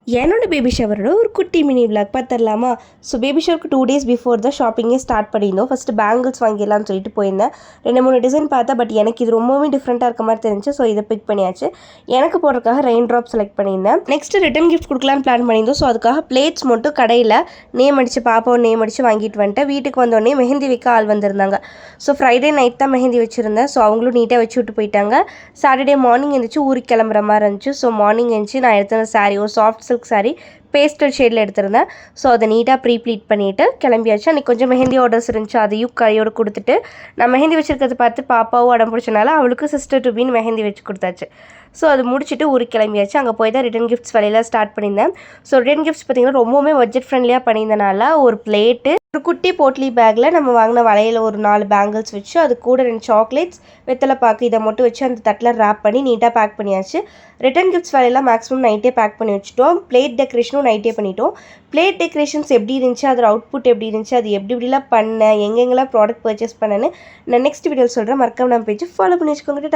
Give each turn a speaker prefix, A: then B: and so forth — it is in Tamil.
A: என்னோட பேபி ஷவரோட ஒரு குட்டி மினி விளாக் பார்த்துடலாமா? ஸோ பேபி ஷவருக்கு 2 days பிஃபோர் தான் ஷாப்பிங்கே ஸ்டார்ட் பண்ணியிருந்தோம். ஃபஸ்ட்டு பேங்கிள்ஸ் வாங்கிடலாம்னு சொல்லிட்டு போயிருந்தேன். 2-3 டிசைன் பார்த்தா, பட் எனக்கு இது ரொம்பவே டிஃப்ரெண்ட்டாக இருக்க மாதிரி தெரிஞ்சு. ஸோ இதை பிக் பண்ணியாச்சு. எனக்கு போடுறதுக்காக ரெயின் ட்ராப் செலக்ட் பண்ணியிருந்தேன். நெக்ஸ்ட்டு ரிட்டன் கிஃப்ட் கொடுக்கலான்னு பிளான் பண்ணியிருந்தோம். ஸோ அதுக்காக பிளேட்ஸ் மட்டும் கடையில் நேம் அடித்து பாப்பாவை நேம் அடித்து வாங்கிட்டு வந்துட்டேன். வீட்டுக்கு வந்தோடனே மெஹந்தி வைக்க ஆள் வந்திருந்தாங்க. ஸோ ஃப்ரைடே நைட் தான் மெஹந்தி வச்சுருந்தேன். ஸோ அவங்களும் நீட்டாக வச்சு விட்டு போயிட்டாங்க. சாட்டர்டே மார்னிங் எழுந்திரிச்சு ஊருக்கு கிளம்புற மாதிரி இருந்துச்சு. ஸோ மார்னிங் எழுந்துச்சு நான் எடுத்த சாரீ ஒரு சாஃப்ட் சில்க் சாரீ பேஸ்டல் ஷேடில் எடுத்திருந்தேன். ஸோ அதை நீட்டாக ப்ளீட் பண்ணிவிட்டு கிளம்பியாச்சு. அன்றைக்கி கொஞ்சம் மெஹந்தி ஆர்டர்ஸ் இருந்துச்சு, அதையும் கையோடு கொடுத்துட்டு நான் மெஹந்தி வச்சுருக்கிறது பார்த்து பாப்பாவும் அடம் பிடிச்சனால அவளுக்கு சிஸ்டர் டு பின்னு மெஹந்தி வச்சு கொடுத்தாச்சு. ஸோ அது முடிச்சுட்டு ஊருக்கு கிளம்பியாச்சு. அங்கே போய் தான் ரிட்டன் கிஃப்ட்ஸ் வேலையெல்லாம் ஸ்டார்ட் பண்ணியிருந்தேன். ஸோ ரிட்டன் கிஃப்ட்ஸ் பார்த்திங்கன்னா ரொம்பவுமே பட்ஜெட் ஃப்ரெண்ட்லியாக பண்ணியிருந்தனால ஒரு பிளேட்டு, ஒரு குட்டி போட்லி பேக்கில் நம்ம வாங்கின வளையல் ஒரு 4 பேங்கிள்ஸ் வச்சு, அது கூட 2 சாக்லேட்ஸ், வெத்தலை பாக்கு இதை மட்டும் வச்சு அந்த தட்டில் ரேப் பண்ணி நீட்டாக பேக் பண்ணியாச்சு. ரிட்டன் கிஃப்ட்ஸ் வேலையெல்லாம் மேக்ஸிமம் நைட்டே பேக் பண்ணி வச்சுட்டோம். பிளேட் டெக்கரேஷனும் நைட்டே பண்ணிட்டோம். பிளேட் டெக்கரேஷன்ஸ் எப்படி இருந்துச்சு, அதோட அவுட்புட் எப்படி இருந்துச்சு, அது எப்படிலாம் பண்ணேன், எங்கெங்கெல்லாம் ப்ராடக்ட் பர்ச்சேஸ் பண்ணேன்னு நான் நெக்ஸ்ட் வீடியோவில் சொல்கிறேன். மறக்காம நம்ம பேஜ் ஃபாலோ பண்ணி வச்சுக்கோங்க.